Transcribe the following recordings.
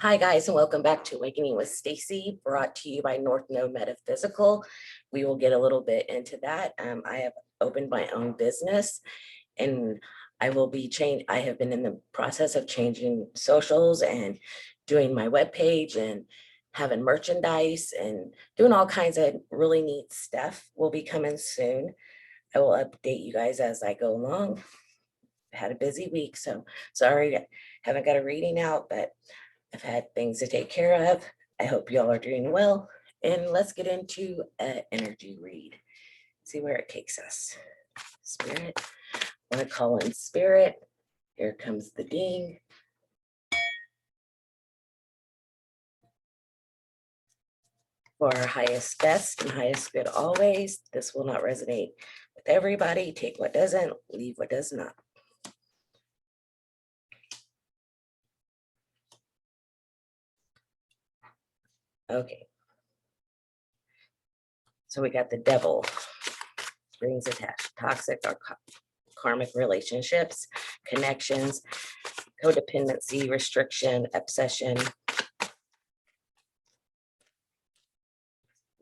Hi guys, and welcome back to Awakening with Stacy, brought to you by North Node Metaphysical. We will get a little bit into that. I have opened my own business, and I have been in the process of changing socials and doing my webpage and having merchandise and doing all kinds of really neat stuff. Will be coming soon. I will update you guys as I go along. Had a busy week, so sorry I haven't got a reading out, but I've had things to take care of. I hope y'all are doing well. And let's get into an energy read. See where it takes us. Spirit, I want to call in spirit. Here comes the ding. For our highest best and highest good always. This will not resonate with everybody. Take what doesn't, leave what does not. Okay. So we got the devil, strings attached, toxic or karmic relationships, connections, codependency, restriction, obsession.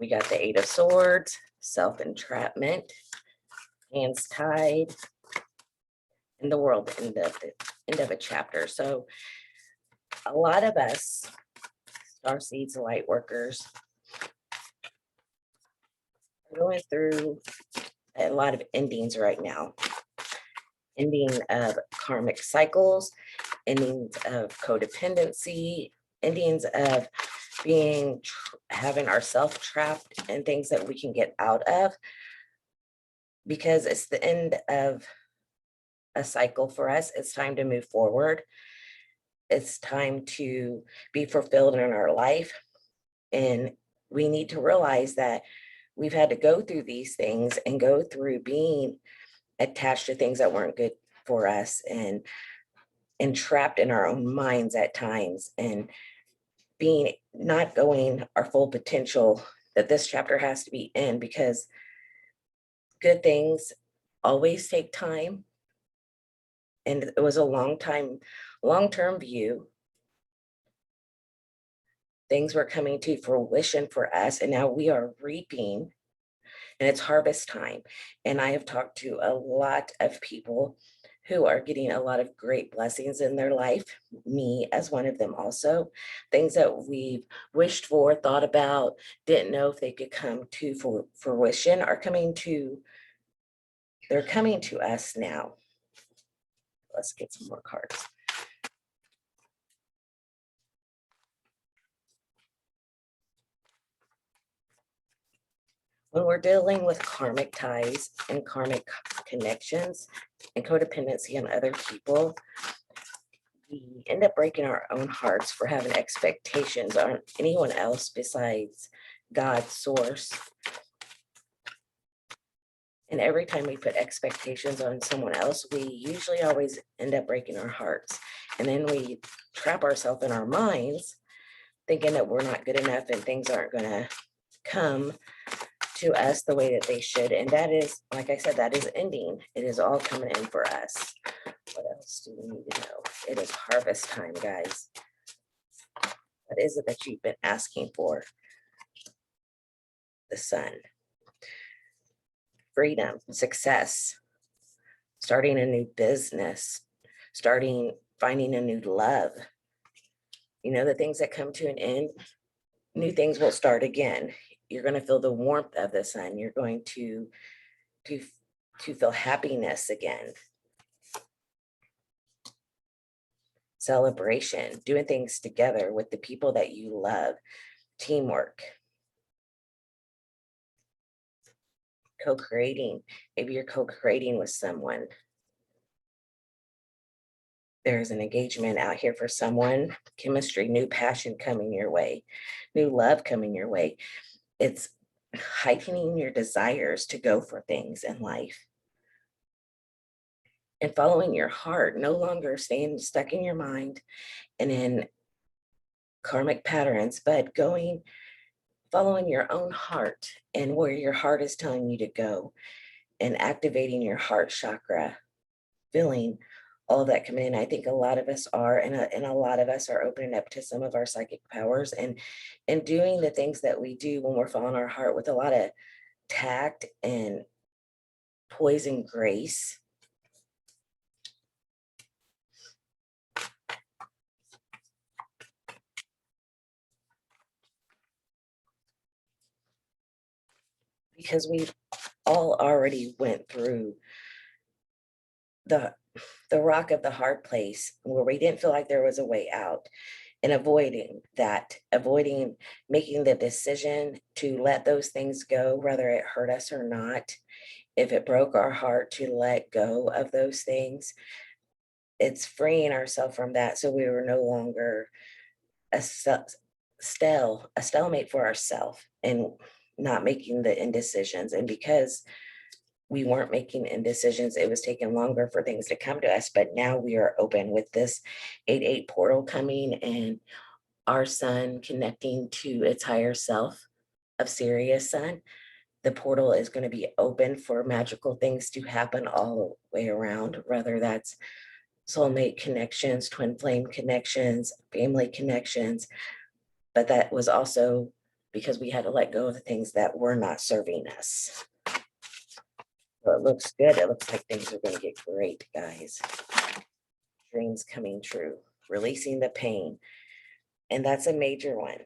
We got the Eight of Swords, self-entrapment, hands tied, and the world, end of a chapter. So a lot of us, starseeds, light workers, are going through a lot of endings right now. Ending of karmic cycles, endings of codependency, endings of having ourselves trapped in things that we can get out of, because it's the end of a cycle for us. It's time to move forward. It's time to be fulfilled in our life. And we need to realize that we've had to go through these things and go through being attached to things that weren't good for us and trapped in our own minds at times, and being not going our full potential that this chapter has to be in, because good things always take time. And it was a long-term view. Things were coming to fruition for us, and now we are reaping, and it's harvest time. And I have talked to a lot of people who are getting a lot of great blessings in their life, me as one of them also. Things that we've wished for, thought about, didn't know if they could come to fruition they're coming to us now. Let's get some more cards. When we're dealing with karmic ties and karmic connections and codependency on other people, we end up breaking our own hearts for having expectations on anyone else besides God, source. And every time we put expectations on someone else, we usually always end up breaking our hearts. And then we trap ourselves in our minds thinking that we're not good enough and things aren't going to come to us the way that they should. And that is, like I said, that is ending. It is all coming in for us. What else do we need to know? It is harvest time, guys. What is it that you've been asking for? The sun. Freedom, success, starting a new business, finding a new love. You know, the things that come to an end, new things will start again. You're going to feel the warmth of the sun. You're going to feel happiness again. Celebration, doing things together with the people that you love. Teamwork. Co-creating. Maybe you're co-creating with someone. There's an engagement out here for someone. Chemistry, new passion coming your way. New love coming your way. It's heightening your desires to go for things in life. And following your heart, no longer staying stuck in your mind and in karmic patterns, but following your own heart and where your heart is telling you to go, and activating your heart chakra, feeling all that coming in. I think a lot of us are, and a lot of us are opening up to some of our psychic powers and doing the things that we do when we're following our heart with a lot of tact and poise and grace. Because we all already went through the rock of the hard place where we didn't feel like there was a way out, and avoiding making the decision to let those things go, whether it hurt us or not. If it broke our heart, to let go of those things. It's freeing ourselves from that, so we were no longer a stalemate for ourselves and not making the indecisions. And because we weren't making indecisions, it was taking longer for things to come to us. But now we are open with this 8-8 portal coming, and our sun connecting to its higher self of Sirius sun. The portal is going to be open for magical things to happen all the way around, whether that's soulmate connections, twin flame connections, family connections. But that was also because we had to let go of the things that were not serving us. So it looks good. It looks like things are going to get great, guys. Dreams coming true, releasing the pain. And that's a major one.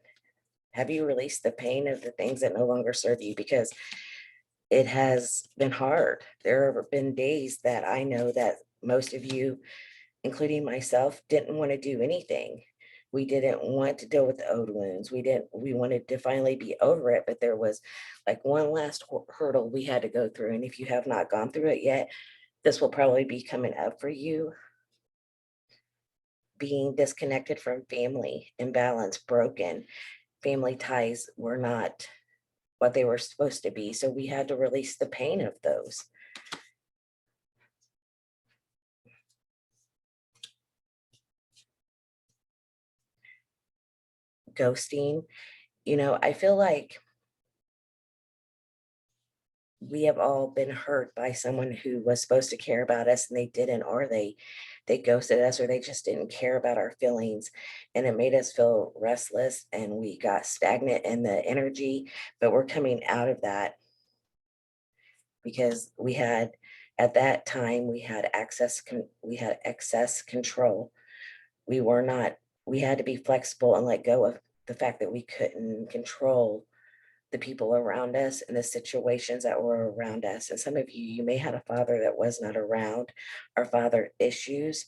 Have you released the pain of the things that no longer serve you? Because it has been hard. There have been days that I know that most of you, including myself, didn't want to do anything. We didn't want to deal with the old wounds. We wanted to finally be over it, but there was like one last hurdle we had to go through. And if you have not gone through it yet, this will probably be coming up for you. Being disconnected from family, imbalance, broken, family ties were not what they were supposed to be. So we had to release the pain of those. Ghosting, I feel like we have all been hurt by someone who was supposed to care about us and they didn't, or they ghosted us, or they just didn't care about our feelings, and it made us feel restless and we got stagnant in the energy. But we're coming out of that because at that time we had excess control. We had to be flexible and let go of the fact that we couldn't control the people around us and the situations that were around us. And some of you may have a father that was not around. Our father issues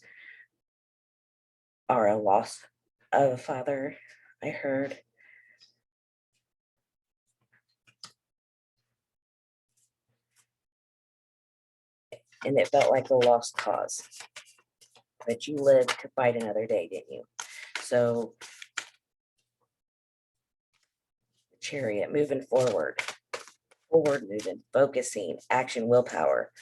are a loss of a father, I heard. And it felt like a lost cause. But you lived to fight another day, didn't you? So, Chariot, moving forward moving, focusing, action, willpower,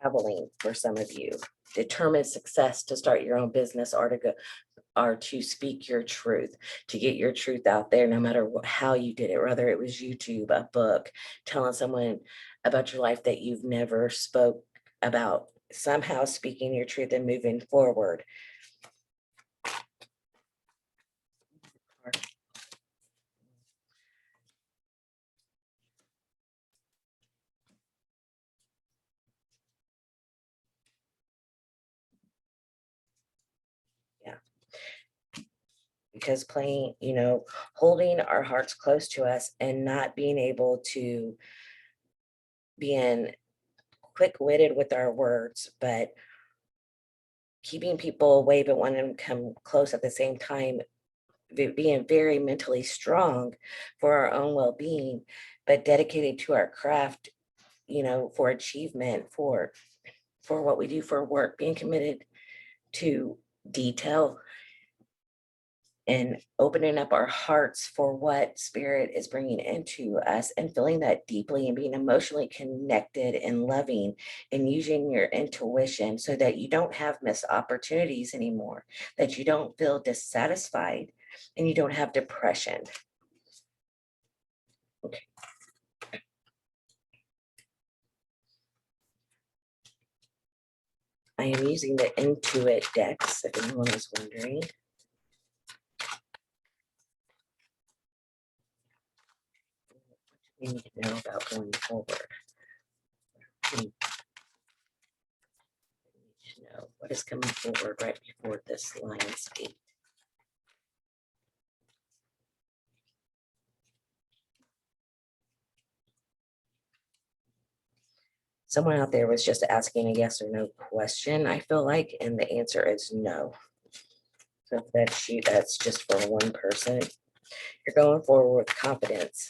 traveling for some of you, determined success to start your own business or to speak your truth, to get your truth out there, no matter how you did it, whether it was YouTube, a book, telling someone about your life that you've never spoke about, somehow speaking your truth and moving forward. Yeah. Because holding our hearts close to us and not being able to being quick-witted with our words, but keeping people away, but wanting them to come close at the same time, being very mentally strong for our own well-being, but dedicated to our craft, for achievement, for what we do for work, being committed to detail and opening up our hearts for what spirit is bringing into us, and feeling that deeply and being emotionally connected and loving and using your intuition so that you don't have missed opportunities anymore, that you don't feel dissatisfied and you don't have depression. Okay. I am using the Intuit decks, if anyone is wondering. What do we need to know about going forward? We need to know what is coming forward right before this Lion's Gate. Someone out there was just asking a yes or no question, I feel like, and the answer is no. So if that's you, that's just for one person. You're going forward with confidence,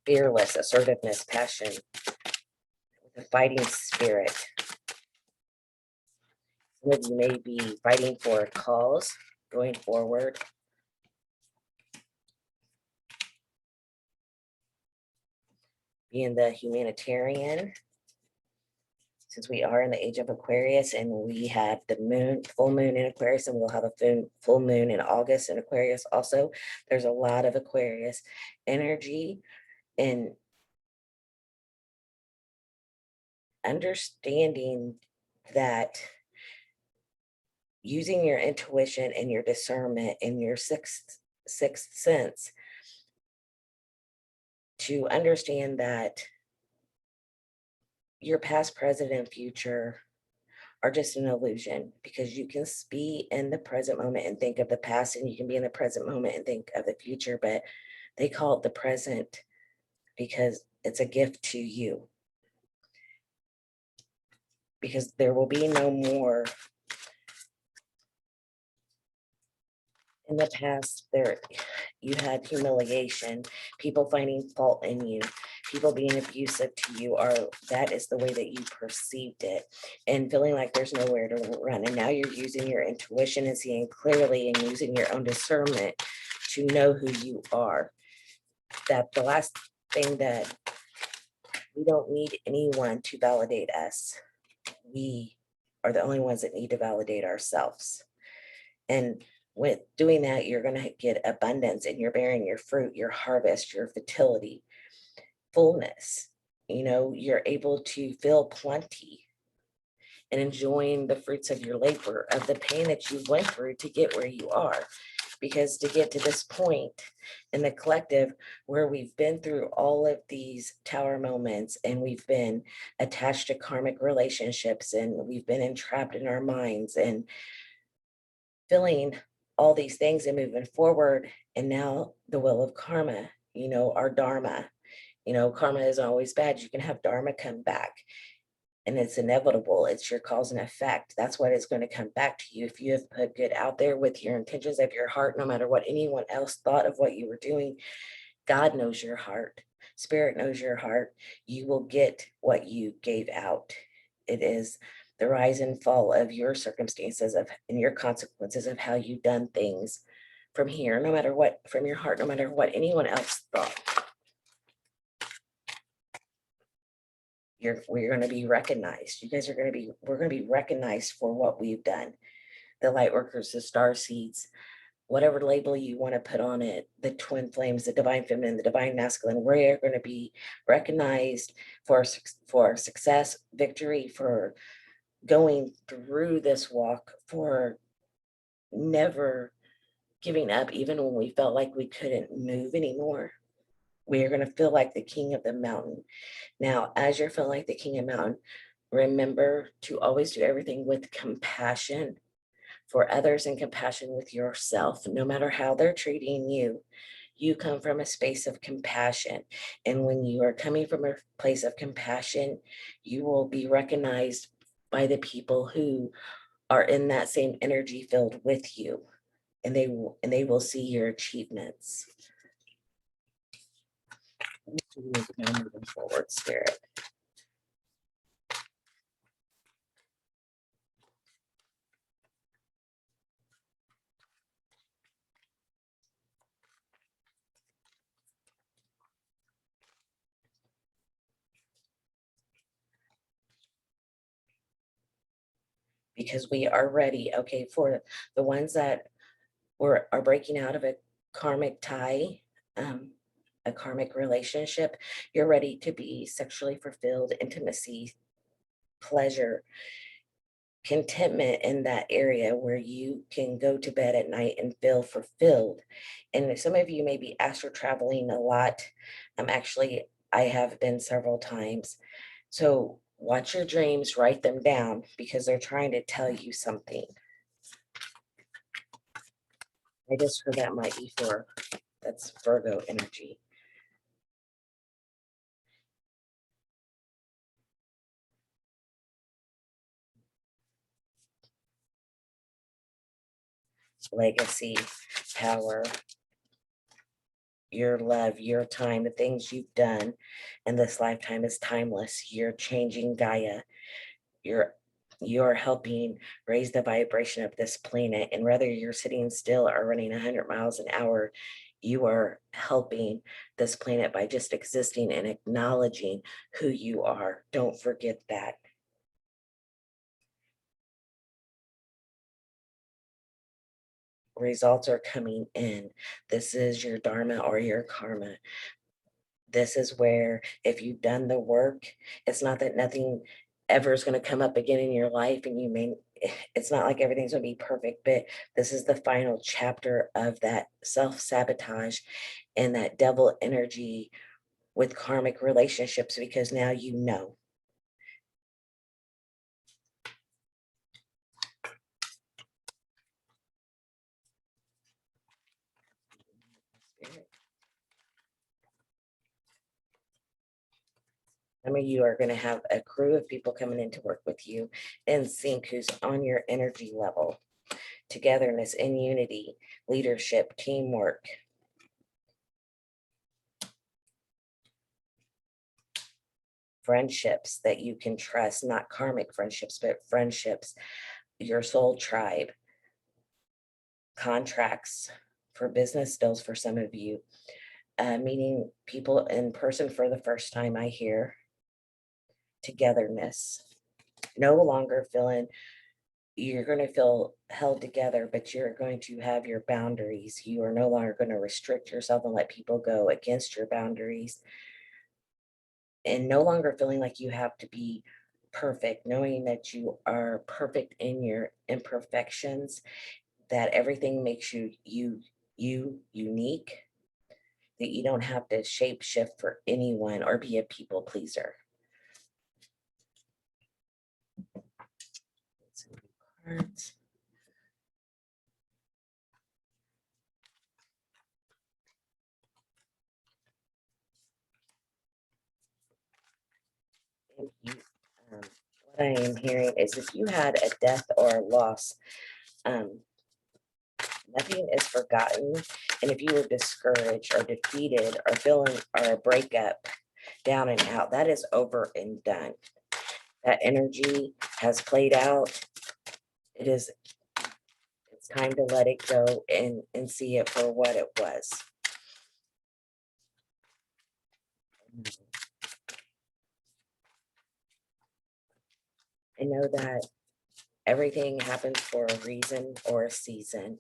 fearless, assertiveness, passion, with a fighting spirit. Some of you may be fighting for a cause going forward. Being the humanitarian, since we are in the age of Aquarius and we have the moon, full moon in Aquarius, and we'll have a full moon in August in Aquarius also. There's a lot of Aquarius energy and understanding that using your intuition and your discernment and your sixth sense to understand that your past, present, and future are just an illusion, because you can be in the present moment and think of the past, and you can be in the present moment and think of the future, but they call it the present because it's a gift to you. Because there will be no more. In the past, you had humiliation, people finding fault in you, people being abusive to you, or that is the way that you perceived it, and feeling like there's nowhere to run. And now you're using your intuition and seeing clearly and using your own discernment to know who you are. That the last thing, that we don't need anyone to validate us. We are the only ones that need to validate ourselves. And with doing that, you're going to get abundance, and you're bearing your fruit, your harvest, your fertility, fullness. You're able to feel plenty and enjoying the fruits of your labor, of the pain that you went through to get where you are. Because to get to this point in the collective where we've been through all of these tower moments, and we've been attached to karmic relationships, and we've been entrapped in our minds and feeling all these things and moving forward. And now the will of karma, our dharma, karma isn't always bad. You can have dharma come back, and it's inevitable. It's your cause and effect. That's what is going to come back to you. If you have put good out there with your intentions of your heart, no matter what anyone else thought of what you were doing, God knows your heart. Spirit knows your heart. You will get what you gave out. It is the rise and fall of your circumstances and your consequences of how you've done things from here, no matter what, from your heart, no matter what anyone else thought. We're going to be recognized. We're going to be recognized for what we've done. The light workers, the star seeds, whatever label you want to put on it, the twin flames, the divine feminine, the divine masculine, we're going to be recognized for success, victory, for going through this walk, for never giving up, even when we felt like we couldn't move anymore. We are going to feel like the king of the mountain. Now, as you're feeling like the king of the mountain, remember to always do everything with compassion for others and compassion with yourself. No matter how they're treating you, you come from a space of compassion. And when you are coming from a place of compassion, you will be recognized by the people who are in that same energy field with you, and they will see your achievements. Moving forward, Spirit. Because we are ready, okay, for the ones that are breaking out of a karmic tie, a karmic relationship. You're ready to be sexually fulfilled, intimacy, pleasure. contentment in that area where you can go to bed at night and feel fulfilled. And some of you may be astral traveling a lot. Actually, I have been several times. So watch your dreams, write them down because they're trying to tell you something. I just heard that might be for, that's Virgo energy. Legacy, power, your love, your time, the things you've done in this lifetime is timeless. You're changing Gaia. You're helping raise the vibration of this planet. And whether you're sitting still or running 100 miles an hour, you are helping this planet by just existing and acknowledging who you are. Don't forget that. Results are coming in. This is your dharma or your karma. This is where, if you've done the work, it's not that nothing ever is going to come up again in your life, and you may, it's not like everything's going to be perfect, but this is the final chapter of that self-sabotage and that devil energy with karmic relationships, because now you know. Some of you are going to have a crew of people coming in to work with you in sync, who's on your energy level. Togetherness and unity, leadership, teamwork. Friendships that you can trust, not karmic friendships, but friendships, your soul tribe. Contracts for business deals for some of you. Meeting people in person for the first time, I hear. Togetherness. No longer feeling, you're going to feel held together, but you're going to have your boundaries. You are no longer going to restrict yourself and let people go against your boundaries. And no longer feeling like you have to be perfect, knowing that you are perfect in your imperfections, that everything makes you unique, that you don't have to shape shift for anyone or be a people pleaser. Some cards. And what I am hearing is, if you had a death or a loss, nothing is forgotten. And if you were discouraged or defeated or feeling, or a breakup, down and out, that is over and done. That energy has played out. It's time to let it go and see it for what it was. I know that everything happens for a reason or a season.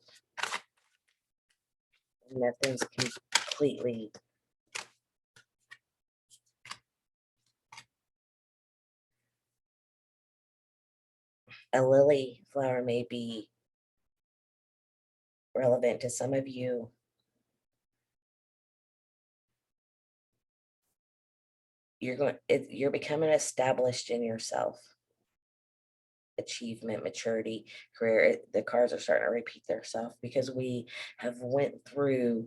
And nothing's completely. A lily flower may be relevant to some of you. You're becoming established in yourself. Achievement, maturity, career. The cards are starting to repeat themselves because we have went through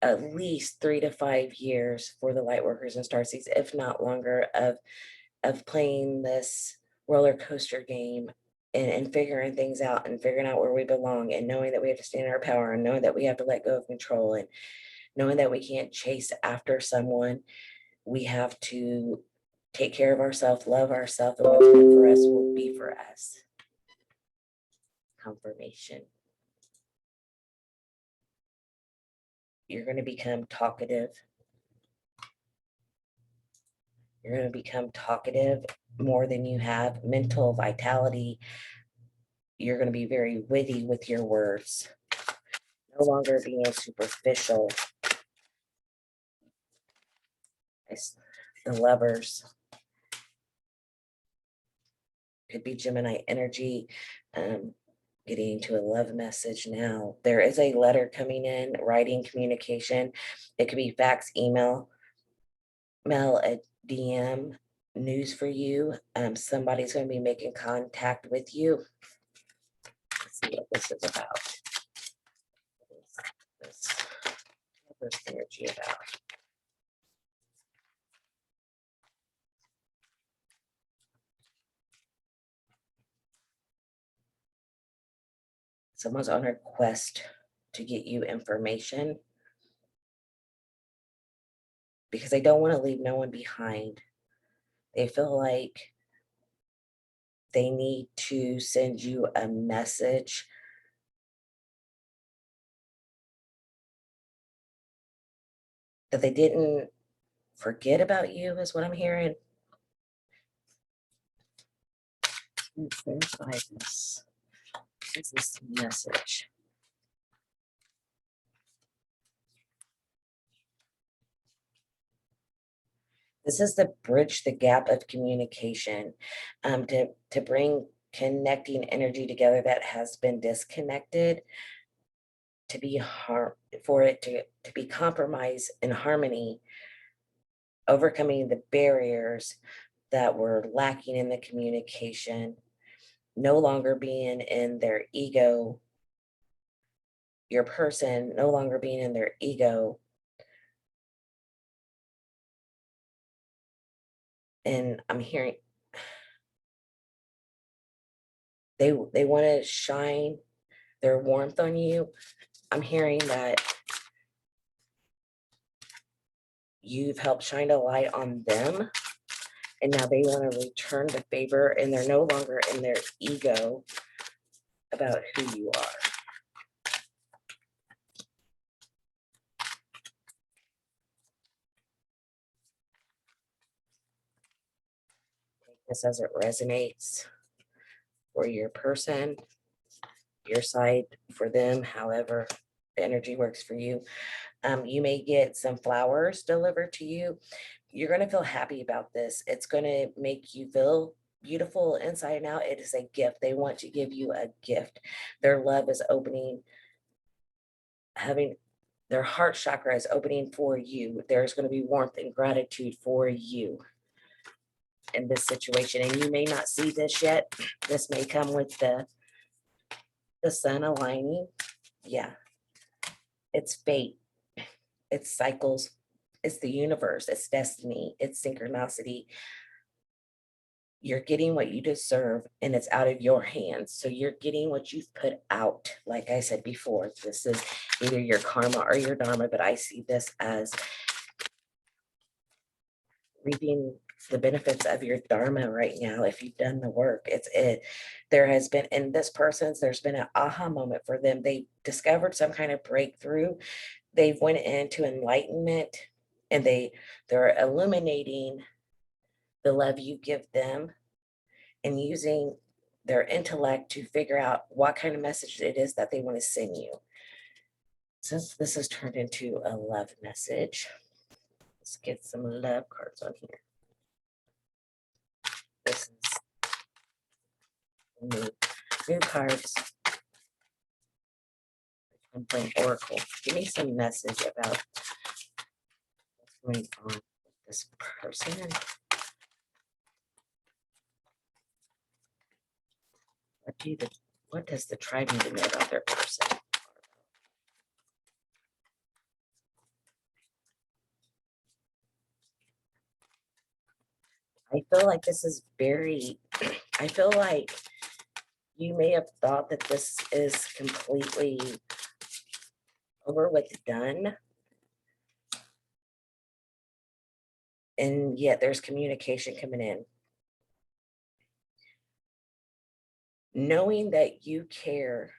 at least 3 to 5 years for the light workers and starseeds, if not longer, of playing this roller coaster game and figuring things out and figuring out where we belong, and knowing that we have to stand in our power, and knowing that we have to let go of control, and knowing that we can't chase after someone. We have to take care of ourselves, love ourselves, and what's meant for us will be for us. Confirmation. You're going to become talkative. You're going to become talkative more than you have. Mental vitality. You're going to be very witty with your words. No longer being superficial. The Lovers. Could be Gemini energy. Getting into a love message now. There is a letter coming in, writing, communication. It could be fax, email, mail, a DM, news for you. Somebody's going to be making contact with you. Let's see what this is about. What is this energy about? Someone's on a quest to get you information because they don't want to leave no one behind. They feel like they need to send you a message that they didn't forget about you, is what I'm hearing. Verify this. This is the message. This is the bridge the gap of communication, to bring connecting energy together that has been disconnected, to be for it to be compromised in harmony, overcoming the barriers that were lacking in the communication, no longer being in their ego, your person no longer being in their ego. And I'm hearing they want to shine their warmth on you. I'm hearing that you've helped shine a light on them, and now they want to return the favor, and they're no longer in their ego about who you are. Take this as it resonates for your person, your side for them, however the energy works for you. You may get some flowers delivered to you. You're going to feel happy about this. It's going to make you feel beautiful inside and out. It is a gift. They want to give you a gift. Their love is opening, having their heart chakra is opening for you. There's going to be warmth and gratitude for you in this situation. And you may not see this yet. This may come with the sun aligning. Yeah. It's fate. It's cycles. It's the universe. It's destiny. It's synchronicity. You're getting what you deserve, and it's out of your hands. So you're getting what you've put out. Like I said before, this is either your karma or your dharma, but I see this as reaping the benefits of your dharma right now. If you've done the work, there has been in this person's, there's been an aha moment for them. They discovered some kind of breakthrough. They've went into enlightenment, and they're illuminating the love you give them and using their intellect to figure out what kind of message it is that they want to send you. Since this has turned into a love message, let's get some love cards on here. This is new cards. I'm playing Oracle. Give me some message about what's going on with this person. What does the tribe need to know about their person? I feel like this is very, I feel like you may have thought that this is completely over with, done. And yet there's communication coming in. Knowing that you care,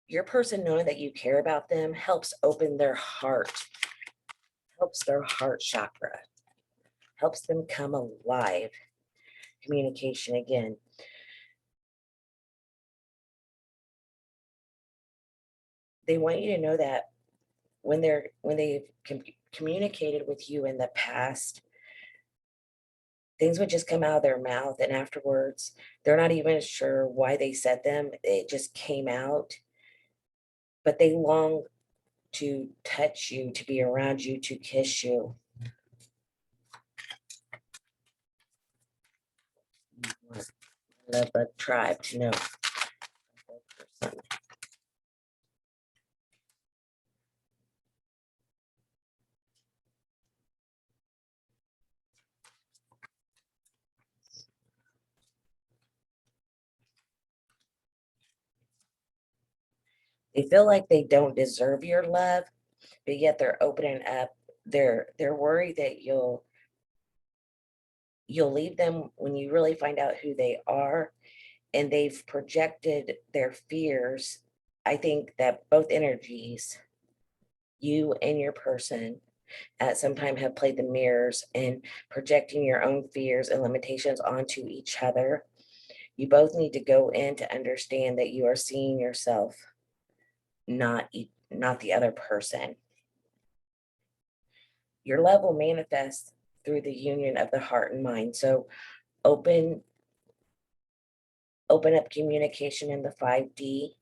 your person knowing that you care about them helps open their heart, helps their heart chakra, helps them come alive. Communication again. They want you to know that when they've communicated with you in the past, things would just come out of their mouth, and afterwards, they're not even sure why they said them. It just came out, but they long to touch you, to be around you, to kiss you. Love a tribe to know. They feel like they don't deserve your love, but yet they're opening up. They're worried that you'll leave them when you really find out who they are, and they've projected their fears. I think that both energies, you and your person, at some time have played the mirrors and projecting your own fears and limitations onto each other. You both need to go in to understand that you are seeing yourself, not the other person. Your love will manifest through the union of the heart and mind. So open open up communication in the 5D,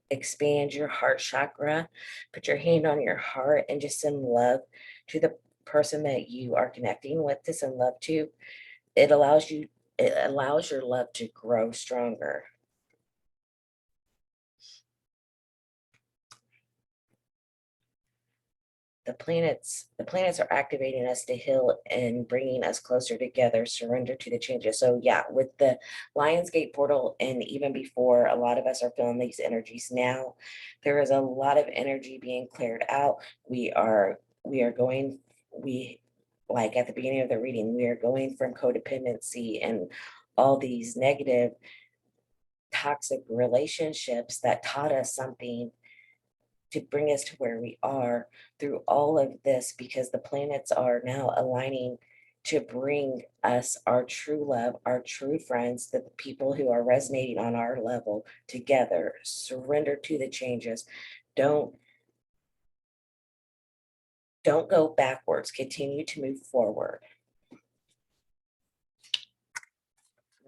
expand your heart chakra, put your hand on your heart and just send love to the person that you are connecting with, to send love to. It allows you, it allows your love to grow stronger. The planets are activating us to heal and bringing us closer together, surrender to the changes. So yeah, with the Lionsgate portal, and even before, a lot of us are feeling these energies now. There is a lot of energy being cleared out. We are going, we, like at the beginning of the reading, we are going from codependency and all these negative toxic relationships that taught us something to bring us to where we are, through all of this, because the planets are now aligning to bring us our true love, our true friends, the people who are resonating on our level together. Surrender to the changes. Don't don't go backwards. Continue to move forward.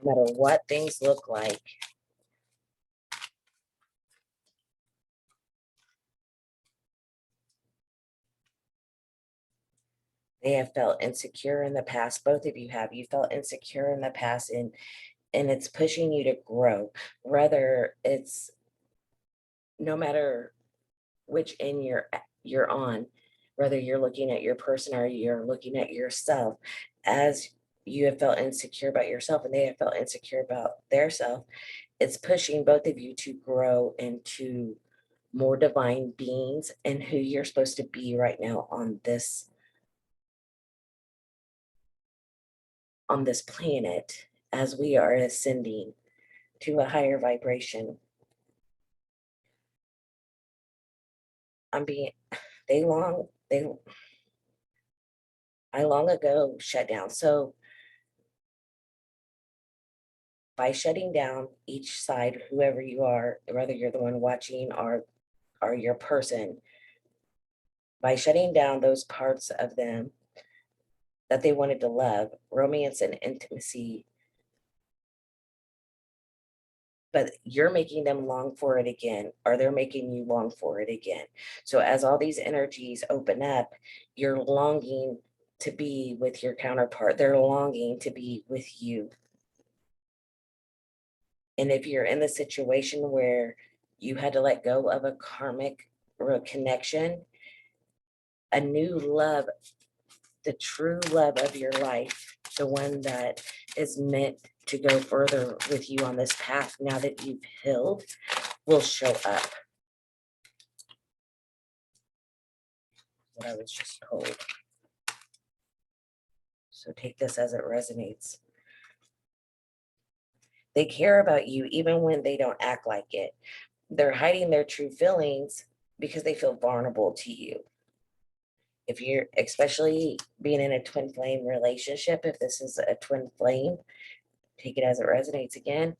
No matter what things look like. They have felt insecure in the past. Both of you have. You felt insecure in the past, and it's pushing you to grow. Whether it's, no matter which end you're on, whether you're looking at your person or you're looking at yourself, as you have felt insecure about yourself and they have felt insecure about their self, it's pushing both of you to grow into more divine beings and who you're supposed to be right now on this planet, as we are ascending to a higher vibration. I'm being they long they I long ago shut down. So by shutting down each side, whoever you are, whether you're the one watching or your person, by shutting down those parts of them that they wanted to love, romance and intimacy, but you're making them long for it again, or they're making you long for it again. So as all these energies open up, you're longing to be with your counterpart. They're longing to be with you. And if you're in the situation where you had to let go of a karmic or a connection, a new love, the true love of your life, the one that is meant to go further with you on this path now that you've healed, will show up. What I was just told. So take this as it resonates. They care about you even when they don't act like it. They're hiding their true feelings because they feel vulnerable to you. If you're, especially being in a twin flame relationship, if this is a twin flame, take it as it resonates again.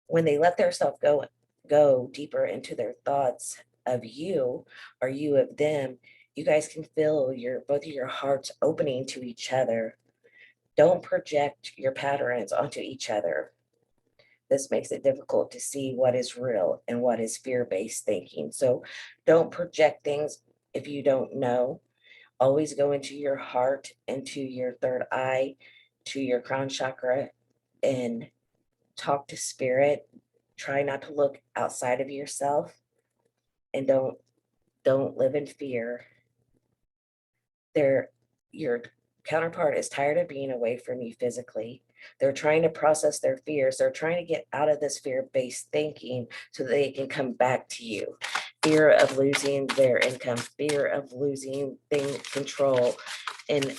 When they let their self go deeper into their thoughts of you or you of them, you guys can feel both of your hearts opening to each other. Don't project your patterns onto each other. This makes it difficult to see what is real and what is fear-based thinking. So don't project things if you don't know. Always go into your heart, into your third eye, to your crown chakra, and talk to spirit. Try not to look outside of yourself, and don't live in fear. Your counterpart is tired of being away from you physically. They're trying to process their fears. They're trying to get out of this fear-based thinking so that they can come back to you. Fear of losing their income, fear of losing control, and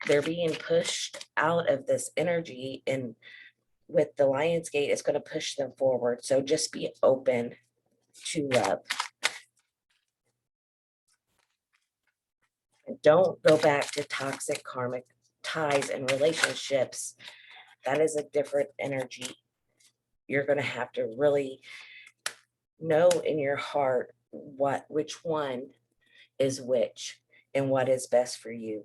they're being pushed out of this energy. And with the Lion's Gate, it's going to push them forward. So just be open to love. And don't go back to toxic karmic ties and relationships. That is a different energy. You're going to have to really know in your heart which one is which and what is best for you.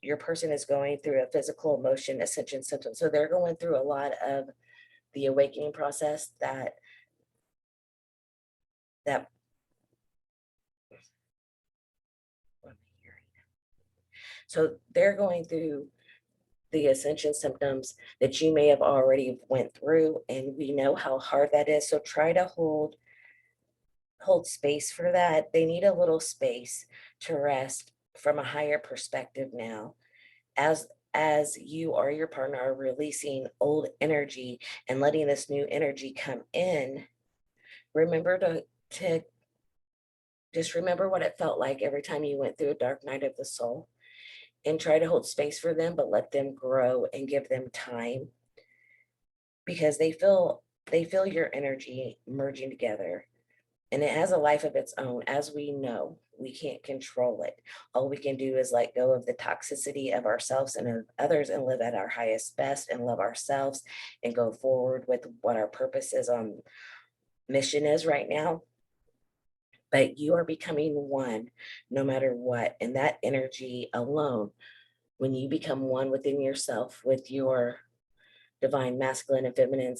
Your person is going through a physical, emotion, ascension symptom. So they're going through a lot of the awakening process that so they're going through the ascension symptoms that you may have already went through, and we know how hard that is. So try to hold space for that. They need a little space to rest from a higher perspective now, as you or your partner are releasing old energy and letting this new energy come in. Remember to just remember what it felt like every time you went through a dark night of the soul, and try to hold space for them, but let them grow and give them time, because they feel your energy merging together, and it has a life of its own. As we know, we can't control it. All we can do is let go of the toxicity of ourselves and of others, and live at our highest best and love ourselves and go forward with what our purpose is on mission is right now. But you are becoming one no matter what. And that energy alone, when you become one within yourself with your divine masculine and feminine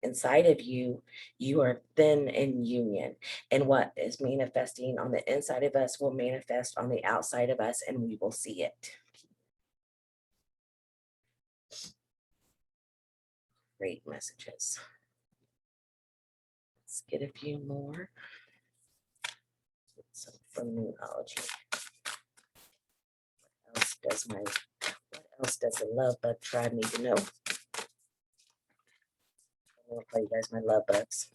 inside of you, you are then in union. And what is manifesting on the inside of us will manifest on the outside of us, and we will see it. Great messages. Let's get a few more. Some from numerology. What else does the love bug tribe need to know? I'm gonna tell you guys my love bugs.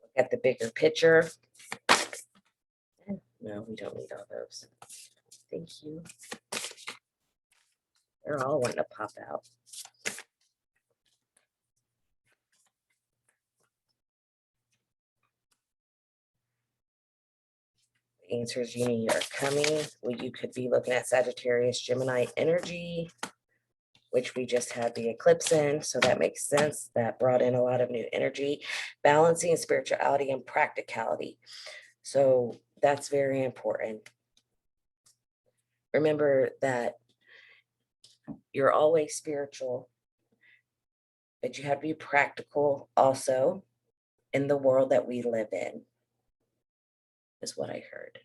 Look at the bigger picture. No, we don't need all those. Thank you. They're all wanting to pop out. The answers you need are coming. Well, you could be looking at Sagittarius, Gemini energy, which we just had the eclipse in. So that makes sense. That brought in a lot of new energy, balancing spirituality and practicality. So that's very important. Remember that you're always spiritual, but you have to be practical also in the world that we live in, is what I heard.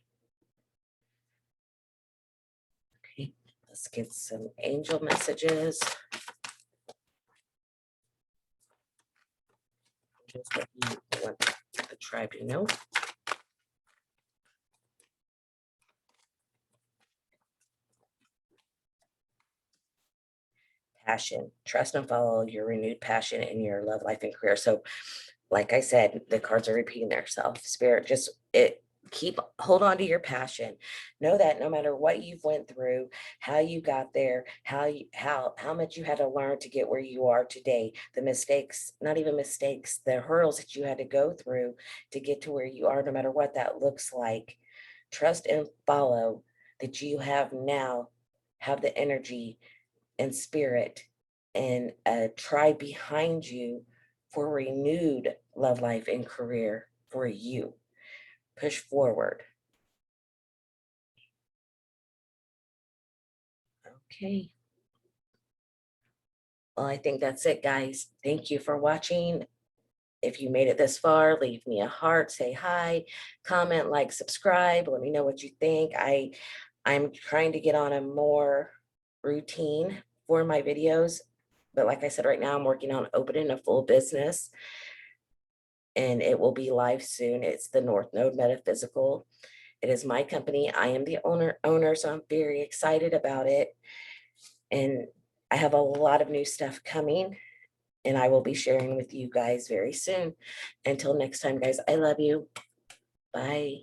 Okay, let's get some angel messages. Just what you want the tribe to know. Passion, trust and follow your renewed passion in your love life and career. So like I said, the cards are repeating themselves. Spirit, hold on to your passion. Know that no matter what you've went through, how you got there, how much you had to learn to get where you are today, the mistakes, not even mistakes, the hurdles that you had to go through to get to where you are, no matter what that looks like. Trust and follow that you have now, have the energy and spirit and a tribe behind you for renewed love life and career for you. push forward. Okay. Well, I think that's it, guys. Thank you for watching. If you made it this far, leave me a heart, say hi, comment, like, subscribe. Let me know what you think. I'm trying to get on a more routine for my videos. But like I said, right now I'm working on opening a full business and it will be live soon. It's the North Node Metaphysical. It is my company. I am the owner, so I'm very excited about it. And I have a lot of new stuff coming and I will be sharing with you guys very soon. Until next time, guys, I love you. Bye.